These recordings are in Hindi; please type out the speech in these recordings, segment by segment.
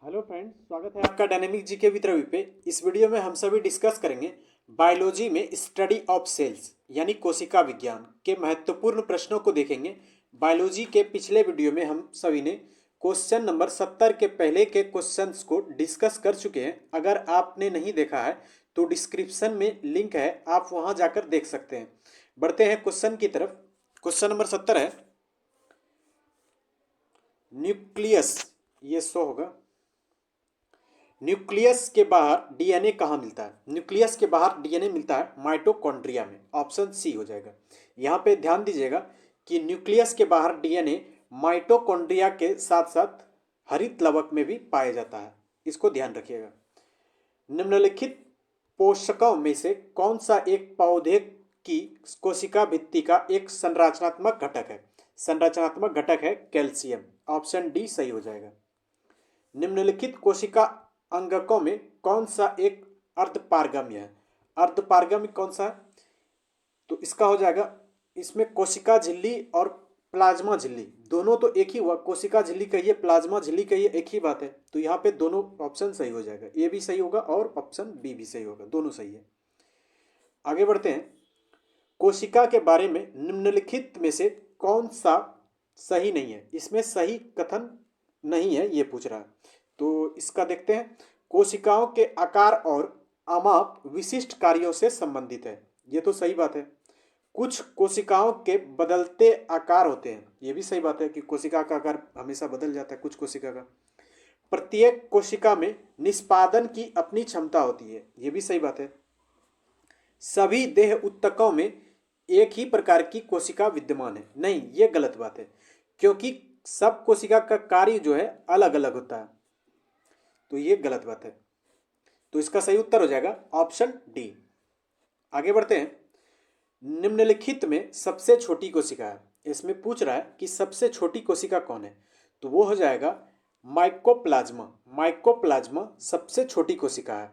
हेलो फ्रेंड्स, स्वागत है आपका डायनेमिक जीके विद रवि पे। इस वीडियो में हम सभी डिस्कस करेंगे बायोलॉजी में स्टडी ऑफ सेल्स यानी कोशिका विज्ञान के महत्वपूर्ण प्रश्नों को देखेंगे। बायोलॉजी के पिछले वीडियो में हम सभी ने क्वेश्चन नंबर 70 के पहले के क्वेश्चंस को डिस्कस कर चुके हैं। अगर आपने नहीं देखा है तो डिस्क्रिप्शन में लिंक है, आप वहां जाकर देख सकते हैं। बढ़ते हैं क्वेश्चन की तरफ। क्वेश्चन नंबर 70 है न्यूक्लियस, ये शो होगा। न्यूक्लियस के बाहर डीएनए कहाँ मिलता है? न्यूक्लियस के बाहर डीएनए मिलता है माइटोकॉन्ड्रिया में। ऑप्शन सी हो जाएगा। यहाँ पे ध्यान दीजिएगा कि न्यूक्लियस के बाहर डीएनए माइटोकॉन्ड्रिया के साथ साथ हरित लवक में भी पाया जाता है, इसको ध्यान रखिएगा। निम्नलिखित पोषकों में से कौन सा एक पौधे की कोशिका भित्ति का एक संरचनात्मक घटक है? संरचनात्मक घटक है कैल्शियम। ऑप्शन डी सही हो जाएगा। निम्नलिखित कोशिका अंगकों में कौन सा एक अर्धपारगम्य है? अर्धपारगम्य कौन सा है? तो इसका हो जाएगा, इसमें कोशिका झिल्ली और प्लाज्मा झिल्ली दोनों तो एक ही हुआ। कोशिका झिल्ली कहिए, प्लाज्मा झिल्ली कहिए, एक ही बात है। तो यहाँ पे दोनों ऑप्शन सही हो जाएगा। ए भी सही होगा और ऑप्शन बी भी सही होगा, दोनों सही है। आगे बढ़ते हैं। कोशिका के बारे में निम्नलिखित में से कौन सा सही नहीं है? इसमें सही कथन नहीं है, ये पूछ रहा है। तो इसका देखते हैं। कोशिकाओं के आकार और आमाप विशिष्ट कार्यों से संबंधित है, ये तो सही बात है। कुछ कोशिकाओं के बदलते आकार होते हैं, ये भी सही बात है कि कोशिका का आकार हमेशा बदल जाता है कुछ कोशिका का। प्रत्येक कोशिका में निष्पादन की अपनी क्षमता होती है, ये भी सही बात है। सभी देह ऊतकों में एक ही प्रकार की कोशिका विद्यमान है, नहीं, ये गलत बात है, क्योंकि सब कोशिका का कार्य जो है अलग अलग होता है, तो ये गलत बात है। तो इसका सही उत्तर हो जाएगा ऑप्शन डी। आगे बढ़ते हैं। निम्नलिखित में सबसे छोटी कोशिका है, इसमें पूछ रहा है कि सबसे छोटी कोशिका कौन है, तो वो हो जाएगा माइकोप्लाज्मा। माइकोप्लाज्मा सबसे छोटी कोशिका है।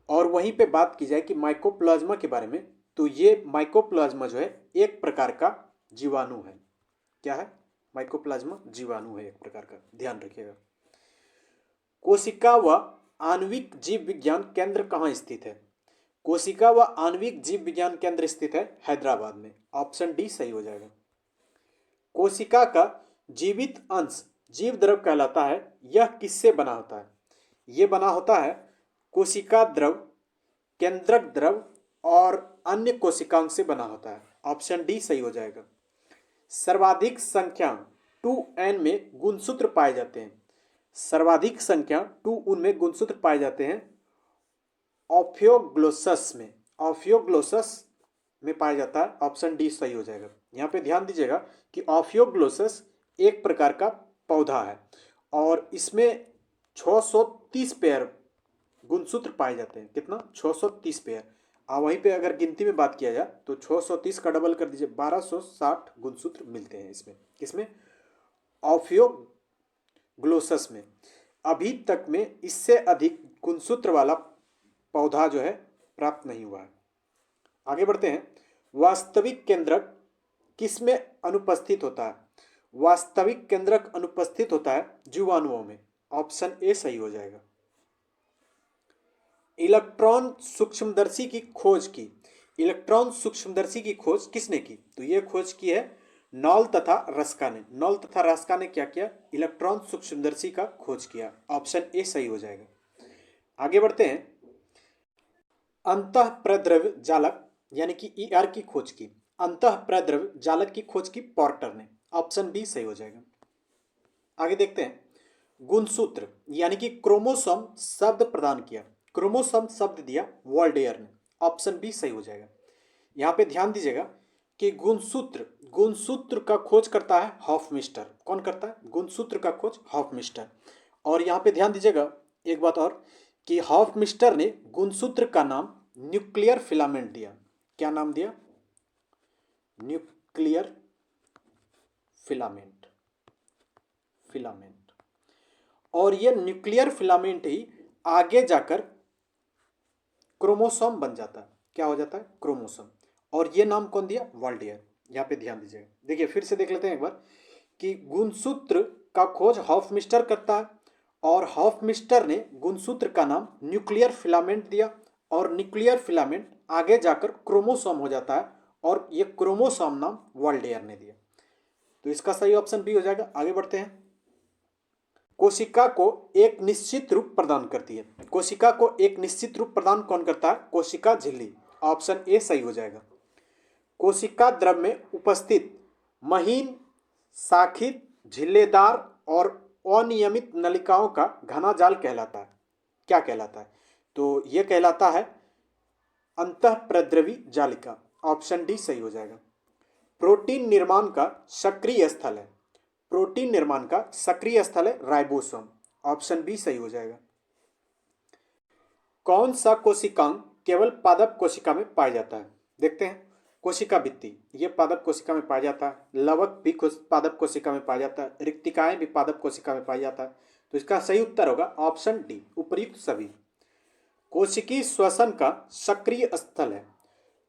और वहीं पे बात की जाए कि माइकोप्लाज्मा के बारे में, तो ये माइकोप्लाज्मा जो है एक प्रकार का जीवाणु है। क्या है? माइकोप्लाज्मा जीवाणु है एक प्रकार का, ध्यान रखिएगा। कोशिका व आणविक जीव विज्ञान केंद्र कहाँ स्थित है? कोशिका व आणविक जीव विज्ञान केंद्र स्थित है हैदराबाद में। ऑप्शन डी सही हो जाएगा। कोशिका का जीवित अंश जीव द्रव कहलाता है, यह किससे बना होता है? यह बना होता है कोशिका द्रव, केंद्रक द्रव और अन्य कोशिकाओं से बना होता है। ऑप्शन डी सही हो जाएगा। सर्वाधिक संख्या 2n में गुणसूत्र पाए जाते हैं। सर्वाधिक संख्या 2 में गुणसूत्र पाए जाते हैं ऑफियोग्लोसस में। ऑफियोग्लोसस में पाया जाता है। ऑप्शन डी सही हो जाएगा। यहाँ पे ध्यान दीजिएगा कि ऑफियोग्लोसस एक प्रकार का पौधा है और इसमें 630 पेयर गुणसूत्र पाए जाते हैं। कितना? 630 पेयर। वहीं पे अगर गिनती में बात किया जाए तो 630 का डबल कर दीजिए, 1260 गुणसूत्र मिलते हैं इसमें। किसमें? ऑफियोग्लोसस में। अभी तक में इससे अधिक गुणसूत्र वाला पौधा जो है प्राप्त नहीं हुआ है। आगे बढ़ते हैं। वास्तविक केंद्रक किसमें अनुपस्थित होता है? वास्तविक केंद्रक अनुपस्थित होता है जीवाणुओं में। ऑप्शन ए सही हो जाएगा। इलेक्ट्रॉन सूक्ष्मदर्शी की खोज की। इलेक्ट्रॉन सूक्ष्मदर्शी की खोज किसने की? तो यह खोज की है नॉल तथा रस्का ने। नॉल तथा रस्का ने क्या किया? इलेक्ट्रॉन सूक्ष्मदर्शी का खोज किया। ऑप्शन ए सही हो जाएगा। आगे बढ़ते हैं। अंतःप्रद्रव्य जालक यानी कि ईआर की खोज की। अंतःप्रद्रव्य जालक की खोज की पोर्टर ने। ऑप्शन बी सही हो जाएगा। आगे देखते हैं। गुणसूत्र यानी कि क्रोमोसोम शब्द प्रदान किया। क्रोमोसोम शब्द दिया वॉल्डेयर ने। ऑप्शन बी सही हो जाएगा। यहाँ पे ध्यान दीजिएगा कि गुणसूत्र गुणसूत्र का खोज करता है हॉफमिस्टर। कौन करता है गुणसूत्र का खोज? हॉफमिस्टर। और यहाँ पे ध्यान दीजिएगा एक बात और कि हॉफमिस्टर ने गुणसूत्र का नाम न्यूक्लियर फिलामेंट दिया। क्या नाम दिया? Nuclear filament. फिलामेंट। और ये न्यूक्लियर फिलामेंट ही आगे जाकर क्रोमोसोम बन जाता है। क्या हो जाता है? क्रोमोसोम। और ये नाम कौन दिया? वॉल्डियर। यहाँ पे ध्यान दीजिएगा। देखिए फिर से देख लेते हैं एक बार कि गुणसूत्र का खोज हॉफमिस्टर करता है और हॉफमिस्टर ने गुणसूत्र का नाम न्यूक्लियर फिलामेंट दिया, और न्यूक्लियर फिलामेंट आगे जाकर क्रोमोसोम हो जाता है, और ये क्रोमोसोम नाम वॉल्डेयर ने दिया। तो इसका सही ऑप्शन बी हो जाएगा। आगे बढ़ते हैं। कोशिका को एक निश्चित रूप प्रदान करती है। कोशिका को एक निश्चित रूप प्रदान कौन करता है? कोशिका झिल्ली। ऑप्शन ए सही हो जाएगा। कोशिका द्रव में उपस्थित महीन, शाखित, झिल्लेदार और अनियमित नलिकाओं का घना जाल कहलाता है। क्या कहलाता है? तो यह कहलाता है अंतःप्रद्रवी जालिका। ऑप्शन डी सही हो जाएगा। प्रोटीन निर्माण का सक्रिय स्थल है। प्रोटीन निर्माण का सक्रिय स्थल है राइबोसोम। ऑप्शन बी सही हो जाएगा। कौन सा कोशिकांग केवल पादप कोशिका में पाया जाता है? देखते हैं। कोशिका भित्ति, ये पादप कोशिका में पाया जाता है। लवक भी पादप कोशिका में पाया जाता है। रिक्तिकाएं भी पादप कोशिका में पाया जाता है। तो इसका सही उत्तर होगा ऑप्शन डी, उपर्युक्त सभी। कोशिकीय श्वसन का सक्रिय स्थल है।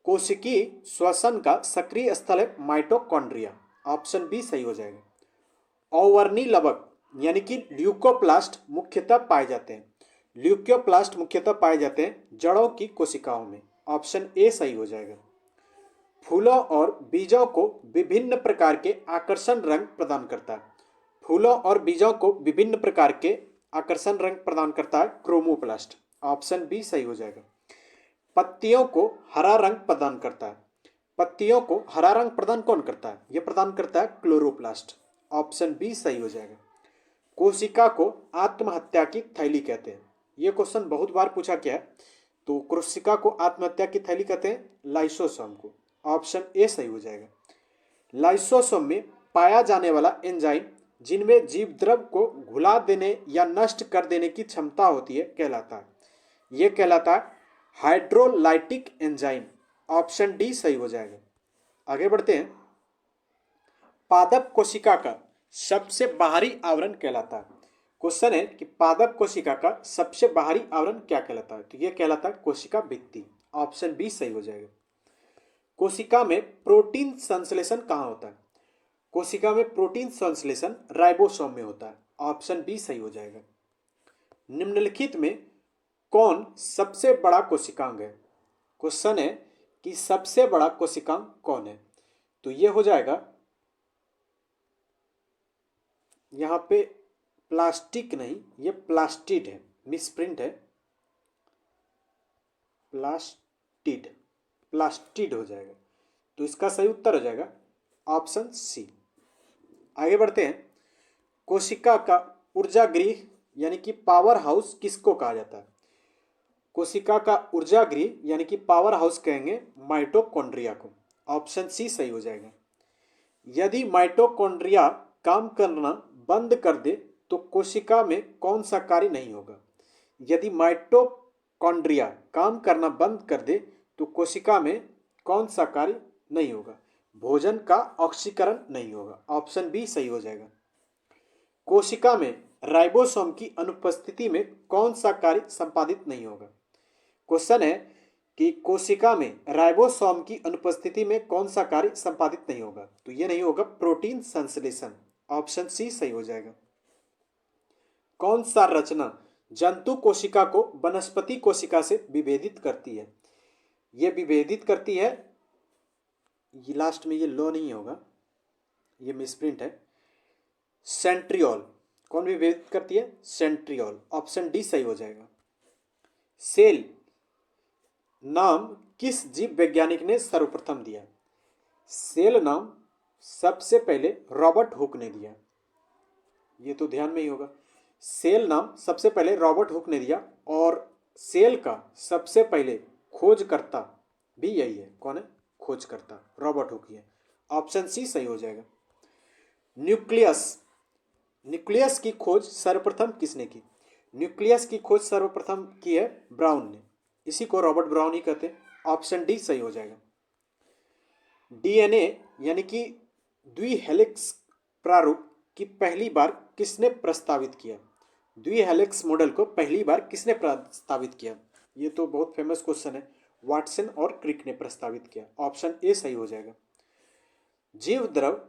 कोशिकीय श्वसन का सक्रिय स्थल है माइटोकॉन्ड्रिया। ऑप्शन बी सही हो जाएगा। अवर्णी लवक यानी कि ल्यूकोप्लास्ट मुख्यतः पाए जाते हैं। ल्यूकोप्लास्ट मुख्यतः पाए जाते हैं जड़ों की कोशिकाओं में। ऑप्शन ए सही हो जाएगा। फूलों और बीजों को विभिन्न प्रकार के आकर्षण रंग प्रदान करता है। फूलों और बीजों को विभिन्न प्रकार के आकर्षण रंग प्रदान करता है क्रोमोप्लास्ट। ऑप्शन बी सही हो जाएगा। पत्तियों को हरा रंग प्रदान करता है। पत्तियों को हरा रंग प्रदान कौन करता है? यह प्रदान करता है क्लोरोप्लास्ट। ऑप्शन बी सही हो जाएगा। कोशिका को आत्महत्या की थैली कहते हैं। यह क्वेश्चन बहुत बार पूछा गया है। तो कोशिका को आत्महत्या की थैली कहते हैं लाइसोसोम को। ऑप्शन ए सही हो जाएगा। लाइसोसोम में पाया जाने वाला एंजाइम जिनमें जीव द्रव को घुला देने या नष्ट कर देने की क्षमता होती है कहलाता है। यह कहलाता है हाइड्रोलाइटिक एंजाइम। ऑप्शन डी सही हो जाएगा। आगे बढ़ते हैं। पादप कोशिका का सबसे बाहरी आवरण कहलाता है। क्वेश्चन है कि पादप कोशिका का सबसे बाहरी आवरण क्या कहलाता है? तो यह कहलाता है कोशिका भित्ति। ऑप्शन बी सही हो जाएगा। कोशिका में प्रोटीन संश्लेषण कहाँ होता है? कोशिका में प्रोटीन संश्लेषण राइबोसोम में होता है। ऑप्शन बी सही हो जाएगा। निम्नलिखित में कौन सबसे बड़ा कोशिकांग है? क्वेश्चन है कि सबसे बड़ा कोशिकांग कौन है? तो यह हो जाएगा, यहां पे प्लास्टिक नहीं, ये प्लास्टिड है, मिसप्रिंट है, प्लास्टिड, प्लास्टिड हो जाएगा। तो इसका सही उत्तर हो जाएगा ऑप्शन सी। आगे बढ़ते हैं। कोशिका का ऊर्जा गृह यानी कि पावर हाउस किसको कहा जाता है? कोशिका का ऊर्जा गृह यानी कि पावर हाउस कहेंगे माइटोकॉन्ड्रिया को। ऑप्शन सी सही हो जाएगा। यदि माइटोकॉन्ड्रिया काम करना बंद कर दे तो कोशिका में कौन सा कार्य नहीं होगा? यदि माइटोकॉन्ड्रिया काम करना बंद कर दे तो कोशिका में कौन सा कार्य नहीं होगा? भोजन का ऑक्सीकरण नहीं होगा। ऑप्शन बी सही हो जाएगा। कोशिका में राइबोसोम की अनुपस्थिति में कौन सा कार्य संपादित नहीं होगा? क्वेश्चन है कि कोशिका में राइबोसोम की अनुपस्थिति में कौन सा कार्य संपादित नहीं होगा? तो यह नहीं होगा प्रोटीन संश्लेषण। ऑप्शन सी सही हो जाएगा। कौन सा रचना जंतु कोशिका को वनस्पति कोशिका से विभेदित करती है? यह विभेदित करती है, ये लास्ट में ये लो नहीं होगा, ये मिसप्रिंट है, सेंट्रियोल। कौन विभेदित करती है? सेंट्रियोल। ऑप्शन डी सही हो जाएगा। सेल नाम किस जीव वैज्ञानिक ने सर्वप्रथम दिया? सेल नाम सबसे पहले रॉबर्ट हुक ने दिया। ये तो ध्यान में ही होगा। सेल नाम सबसे पहले रॉबर्ट हुक ने दिया, और सेल का सबसे पहले खोजकर्ता भी यही है। कौन है? खोजकर्ता रॉबर्ट हुक ही है। ऑप्शन सी सही हो जाएगा। न्यूक्लियस, न्यूक्लियस की खोज सर्वप्रथम किसने की? न्यूक्लियस की खोज सर्वप्रथम की है ब्राउन ने। इसी को रॉबर्ट ब्राउन ही कहते हैं। ऑप्शन डी सही हो जाएगा। डीएनए यानी कि द्विहेलिक्स प्रारूप की पहली बार किसने प्रस्तावित किया? द्विहेलिक्स मॉडल को पहली बार किसने प्रस्तावित किया? ये तो बहुत फेमस क्वेश्चन है। वाटसन और क्रिक ने प्रस्तावित किया। ऑप्शन ए सही हो जाएगा। जीव द्रव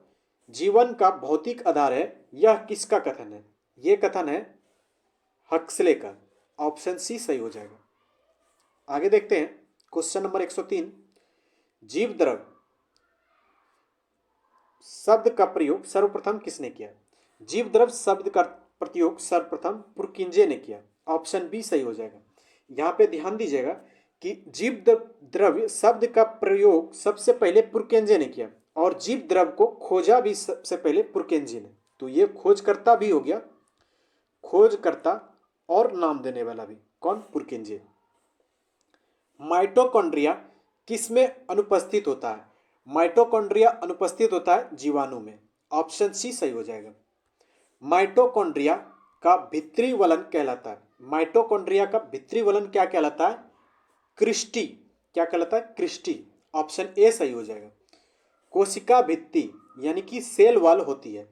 जीवन का भौतिक आधार है, यह किसका कथन है? यह कथन है हक्सले का। ऑप्शन सी सही हो जाएगा। आगे देखते हैं क्वेश्चन नंबर 103। जीव द्रव शब्द का प्रयोग सर्वप्रथम किसने किया? जीव द्रव शब्द का प्रयोग सर्वप्रथम पुरकिंजे ने किया। ऑप्शन बी सही हो जाएगा। यहाँ पे ध्यान दीजिएगा कि जीव द्रव्य शब्द का प्रयोग सबसे पहले पुरकेंजे ने किया और जीव द्रव को खोजा भी सबसे पहले पुरकेंजे ने। तो ये खोजकर्ता भी हो गया, खोजकर्ता और नाम देने वाला भी कौन? पुरकेंजे। माइटोकॉन्ड्रिया किसमें अनुपस्थित होता है? माइटोकॉन्ड्रिया अनुपस्थित होता है जीवाणु में। ऑप्शन सी सही हो जाएगा। माइटोकॉन्ड्रिया का भित्री वलन कहलाता है। माइटोकॉन्ड्रिया का भित्री वलन क्या कहलाता है? क्रिस्टी। क्या कहलाता है? क्रिस्टी। ऑप्शन ए सही हो जाएगा। कोशिका भित्ति यानी कि सेल वॉल होती है।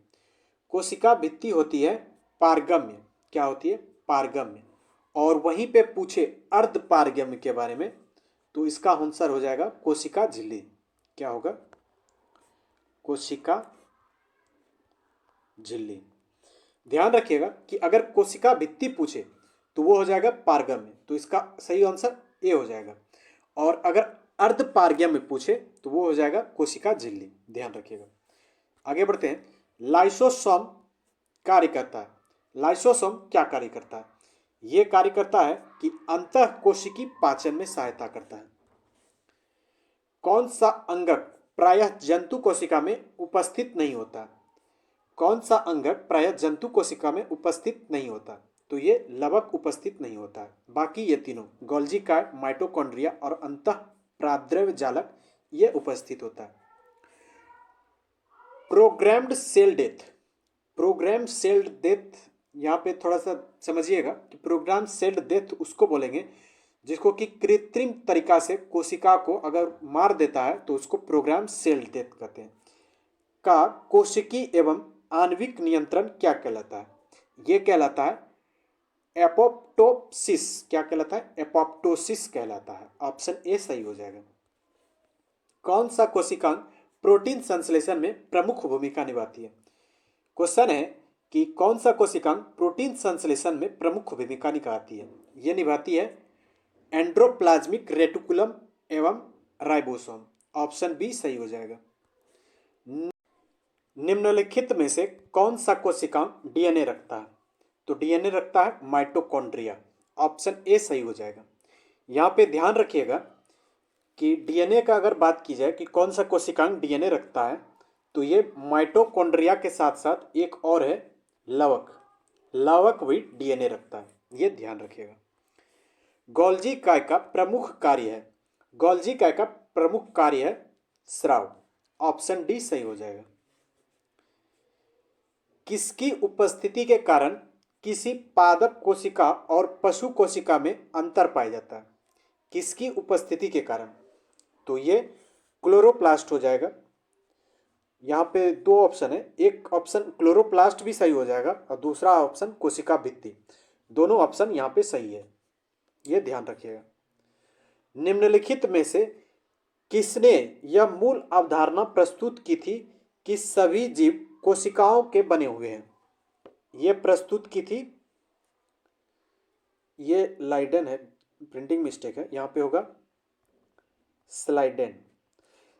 कोशिका भित्ति होती है पारगम्य। क्या होती है? पारगम्य। और वहीं पे पूछे अर्ध पारगम्य के बारे में तो इसका आंसर हो जाएगा कोशिका झिल्ली। क्या होगा? कोशिका झिल्ली। ध्यान रखिएगा कि अगर कोशिका भित्ति पूछे तो वो हो जाएगा पारगम्य, तो इसका सही आंसर ए हो जाएगा। और अगर अर्ध पारगम्य पूछे तो वो हो जाएगा कोशिका झिल्ली। ध्यान रखिएगा। आगे बढ़ते हैं। लाइसोसोम कार्य करता है। लाइसोसोम क्या कार्य करता है? ये कार्य करता है कि अंतःकोशिकी पाचन में सहायता करता है। कौन सा अंगक प्रायः जंतु कोशिका में उपस्थित नहीं होता? कौन सा अंगक प्रायः जंतु कोशिका में उपस्थित नहीं होता? तो ये लवक उपस्थित नहीं होता है। बाकी ये तीनों गोल्जी कार्ड, माइटोकॉन्ड्रिया और अंतः प्राद्रव्य जालक ये उपस्थित होता है। Programmed cell death. Program cell death यहाँ पे थोड़ा सा समझिएगा कि प्रोग्राम सेल डेथ उसको बोलेंगे जिसको कि कृत्रिम तरीका से कोशिका को अगर मार देता है तो उसको प्रोग्राम सेल डेथ कहते हैं। का कोशिकी एवं आणविक नियंत्रण क्या कहलाता है? ये कहलाता है एपोप्टोसिस। क्या कहलाता है? एपोप्टोसिस कहलाता है। ऑप्शन ए सही हो जाएगा। कौन सा कोशिकांग प्रोटीन संश्लेषण में प्रमुख भूमिका निभाती है? क्वेश्चन है कि कौन सा कोशिकांग प्रोटीन संश्लेषण में प्रमुख भूमिका निभाती है? ये निभाती है एंड्रोप्लाज्मिक रेटिकुलम एवं राइबोसोम। ऑप्शन बी सही हो जाएगा। निम्नलिखित में से कौन सा कोशिकांग डीएनए रखता है? तो डीएनए रखता है माइटोकॉन्ड्रिया। ऑप्शन ए सही हो जाएगा। यहाँ पे ध्यान रखिएगा कि डीएनए का अगर बात की जाए कि कौन सा कोशिकांग डीएनए रखता है तो ये माइटोकॉन्ड्रिया के साथ साथ एक और है लवक। लवक भी डीएनए रखता है, ये ध्यान रखिएगा। गोल्जी काय का प्रमुख कार्य है। गोल्जी काय का प्रमुख कार्य है स्राव। ऑप्शन डी सही हो जाएगा। किसकी उपस्थिति के कारण किसी पादप कोशिका और पशु कोशिका में अंतर पाया जाता है? किसकी उपस्थिति के कारण? तो ये क्लोरोप्लास्ट हो जाएगा। यहाँ पे दो ऑप्शन है, एक ऑप्शन क्लोरोप्लास्ट भी सही हो जाएगा और दूसरा ऑप्शन कोशिका भित्ति। दोनों ऑप्शन यहाँ पे सही है, ये ध्यान रखिएगा। निम्नलिखित में से किसने यह मूल अवधारणा प्रस्तुत की थी कि सभी जीव कोशिकाओं के बने हुए हैं? ये प्रस्तुत की थी, ये लाइडेन है, प्रिंटिंग मिस्टेक है, यहाँ पे होगा स्लाइडेन।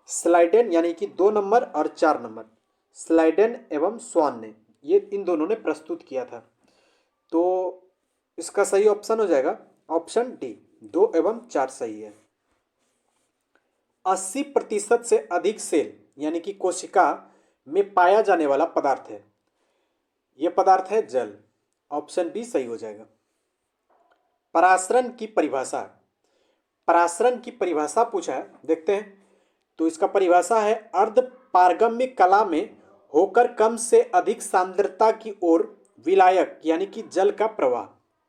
स्लाइडेन यानी कि 2 नंबर और 4 नंबर, स्लाइडेन एवं स्वान ने, ये इन दोनों ने प्रस्तुत किया था। तो इसका सही ऑप्शन हो जाएगा ऑप्शन डी, 2 एवं 4 सही है। 80% से अधिक सेल यानी कि कोशिका में पाया जाने वाला पदार्थ है, यह पदार्थ है जल। ऑप्शन बी सही हो जाएगा। परासरण की परिभाषा, परासरण की परिभाषा पूछा है, देखते हैं। तो इसका परिभाषा है अर्ध पारगम्य कला में होकर कम से अधिक सांद्रता की ओर विलायक यानी कि जल का प्रवाह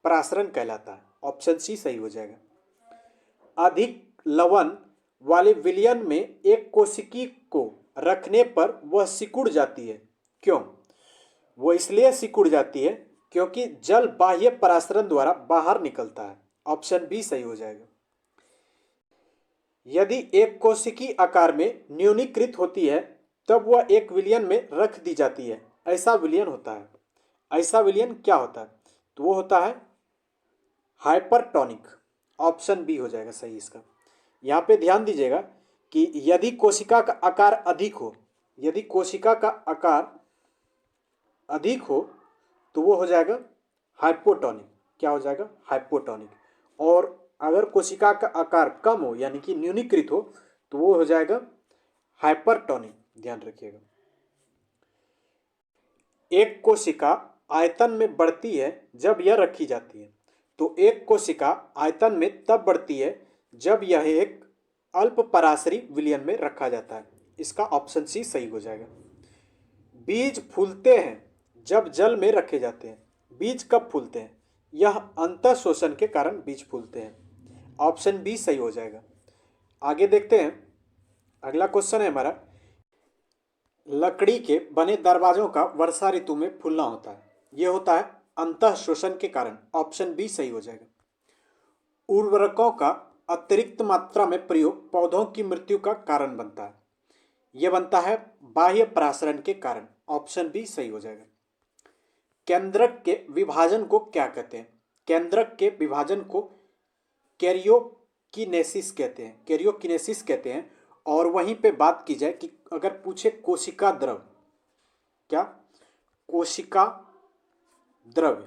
परासरण कहलाता है। ऑप्शन सी सही हो जाएगा। अधिक लवण वाले विलयन में एक कोशिकी को रखने पर वह सिकुड़ जाती है। क्यों? वो इसलिए सिकुड़ जाती है क्योंकि जल बाह्य परासरण द्वारा बाहर निकलता है। ऑप्शन बी सही हो जाएगा। यदि एक कोशिकी आकार में न्यूनीकृत होती है तब वह एक विलयन में रख दी जाती है। ऐसा विलयन होता है, ऐसा विलयन क्या होता है? तो वो होता है हाइपरटोनिक, ऑप्शन बी हो जाएगा सही इसका। यहाँ पे ध्यान दीजिएगा कि यदि कोशिका का आकार अधिक हो, यदि कोशिका का आकार अधिक हो तो वो हो जाएगा हाइपोटोनिक। क्या हो जाएगा? हाइपोटोनिक। और अगर कोशिका का आकार कम हो यानी कि न्यूनीकृत हो तो वो हो जाएगा हाइपरटोनिक। ध्यान रखिएगा। एक कोशिका आयतन में बढ़ती है जब यह रखी जाती है, तो एक कोशिका आयतन में तब बढ़ती है जब यह एक अल्प पराशरी विलयन में रखा जाता है। इसका ऑप्शन सी सही हो जाएगा। बीज फूलते हैं जब जल में रखे जाते हैं। बीज कब फूलते हैं? यह अंतः शोषण के कारण बीज फूलते हैं। ऑप्शन बी सही हो जाएगा। आगे देखते हैं। अगला क्वेश्चन है हमारा, लकड़ी के बने दरवाजों का वर्षा ऋतु में फूलना होता है। यह होता है अंतः शोषण के कारण। ऑप्शन बी सही हो जाएगा। उर्वरकों का अतिरिक्त मात्रा में प्रयोग पौधों की मृत्यु का कारण बनता है। यह बनता है बाह्य परासरण के कारण। ऑप्शन बी सही हो जाएगा। केंद्रक के विभाजन को क्या कहते हैं? केंद्रक के विभाजन को कैरियोकिनेसिस कहते हैं। कैरियोकिनेसिस कहते हैं। और वहीं पे बात की जाए कि अगर पूछे कोशिका द्रव, क्या कोशिका द्रव्य,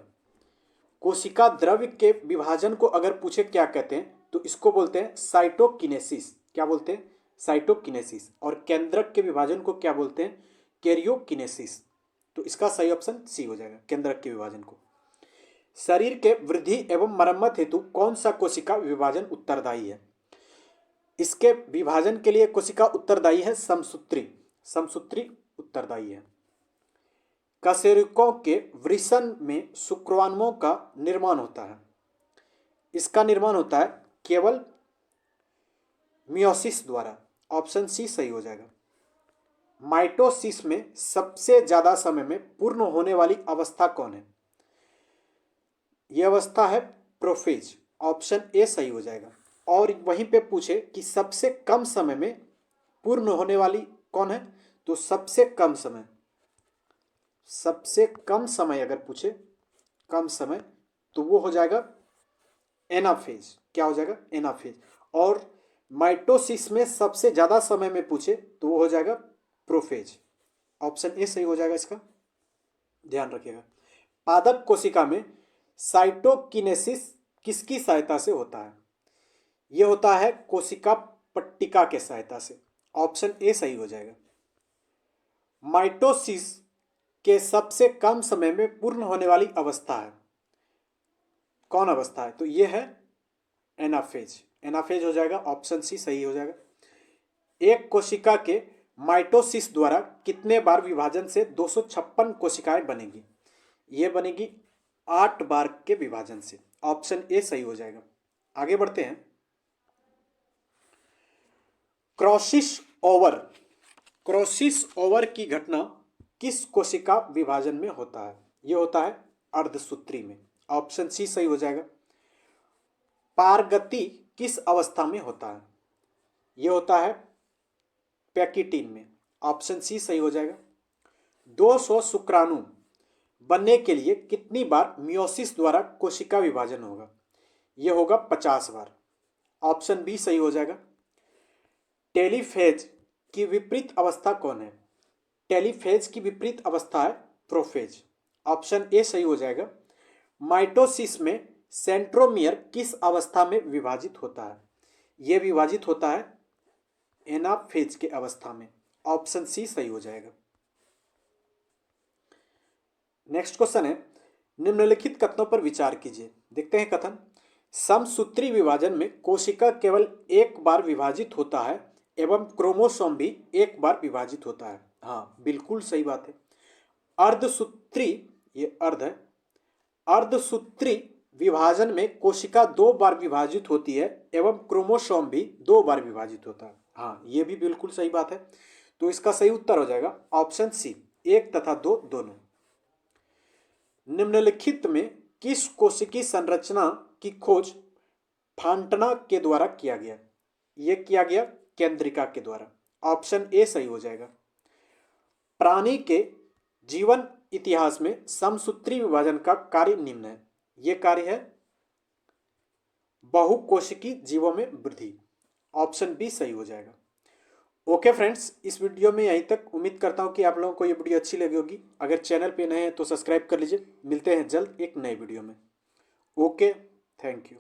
कोशिका द्रव्य के विभाजन को अगर पूछे क्या कहते हैं तो इसको बोलते हैं साइटोकिनेसिस। क्या बोलते हैं? साइटोकिनेसिस। और केंद्रक के विभाजन को क्या बोलते हैं? कैरियोकिनेसिस। तो इसका सही ऑप्शन सी हो जाएगा, केंद्रक के विभाजन को। शरीर के वृद्धि एवं मरम्मत हेतु कौन सा कोशिका विभाजन उत्तरदायी है? इसके विभाजन के लिए कोशिका उत्तरदायी है समसूत्री। समसूत्री उत्तरदायी है। कशेरुकों के वृषण में शुक्राणुओं का निर्माण होता है। इसका निर्माण होता है केवल मियोसिस द्वारा। ऑप्शन सी सही हो जाएगा। माइटोसिस में सबसे ज्यादा समय में पूर्ण होने वाली अवस्था कौन है? यह अवस्था है प्रोफेज। ऑप्शन ए सही हो जाएगा। और वहीं पे पूछे कि सबसे कम समय में पूर्ण होने वाली कौन है, तो सबसे कम समय, सबसे कम समय अगर पूछे कम समय तो वो हो जाएगा एनाफेज। क्या हो जाएगा? एनाफेज। और माइटोसिस में सबसे ज्यादा समय में पूछे तो वो हो जाएगा प्रोफेज। ऑप्शन ए सही हो जाएगा इसका। ध्यान रखिएगा। पादप कोशिका में साइटोकिनेसिस किसकी सहायता से होता है? यह होता है कोशिका पट्टिका के सहायता से। ऑप्शन ए सही हो जाएगा। माइटोसिस के सबसे कम समय में पूर्ण होने वाली अवस्था है, कौन अवस्था है? तो यह है एनाफेज। एनाफेज हो जाएगा। ऑप्शन सी सही हो जाएगा। एक कोशिका के माइटोसिस द्वारा कितने बार विभाजन से 256 कोशिकाएं बनेगी? यह बनेगी 8 बार के विभाजन से। ऑप्शन ए सही हो जाएगा। आगे बढ़ते हैं। क्रॉसिस ओवर, क्रॉसिस ओवर की घटना किस कोशिका विभाजन में होता है? यह होता है अर्धसूत्री में। ऑप्शन सी सही हो जाएगा। पारगति किस अवस्था में होता है? यह होता है पैकिटिन में। ऑप्शन सी सही हो जाएगा। 200 शुक्राणु बनने के लिए कितनी बार मियोसिस द्वारा कोशिका विभाजन होगा? यह होगा 50 बार। ऑप्शन बी सही हो जाएगा। टेलीफेज की विपरीत अवस्था कौन है? टेलीफेज की विपरीत अवस्था है प्रोफेज। ऑप्शन ए सही हो जाएगा। माइटोसिस में सेंट्रोमियर किस अवस्था में विभाजित होता है? यह विभाजित होता है एनाफेज के अवस्था में। ऑप्शन सी सही हो जाएगा। नेक्स्ट क्वेश्चन है, निम्नलिखित कथनों पर विचार कीजिए। देखते हैं कथन। समसूत्री विभाजन में कोशिका केवल एक बार विभाजित होता है एवं क्रोमोसोम भी एक बार विभाजित होता है। हाँ, बिल्कुल सही बात है। अर्धसूत्री, ये अर्ध है, अर्धसूत्री विभाजन में कोशिका 2 बार विभाजित होती है एवं क्रोमोसोम भी 2 बार विभाजित होता है। हाँ, ये भी बिल्कुल सही बात है। तो इसका सही उत्तर हो जाएगा ऑप्शन सी, 1 तथा 2 दोनों। निम्नलिखित में किस कोशिकीय संरचना की खोज फांटना के द्वारा किया गया? यह किया गया केंद्रिका के द्वारा। ऑप्शन ए सही हो जाएगा। प्राणी के जीवन इतिहास में समसूत्री विभाजन का कार्य निम्न है। यह कार्य है बहुकोशिकी जीवों में वृद्धि। ऑप्शन बी सही हो जाएगा। ओके फ्रेंड्स, इस वीडियो में यहीं तक। उम्मीद करता हूँ कि आप लोगों को ये वीडियो अच्छी लगी होगी। अगर चैनल पे नए हैं तो सब्सक्राइब कर लीजिए। मिलते हैं जल्द एक नए वीडियो में। Okay, thank you.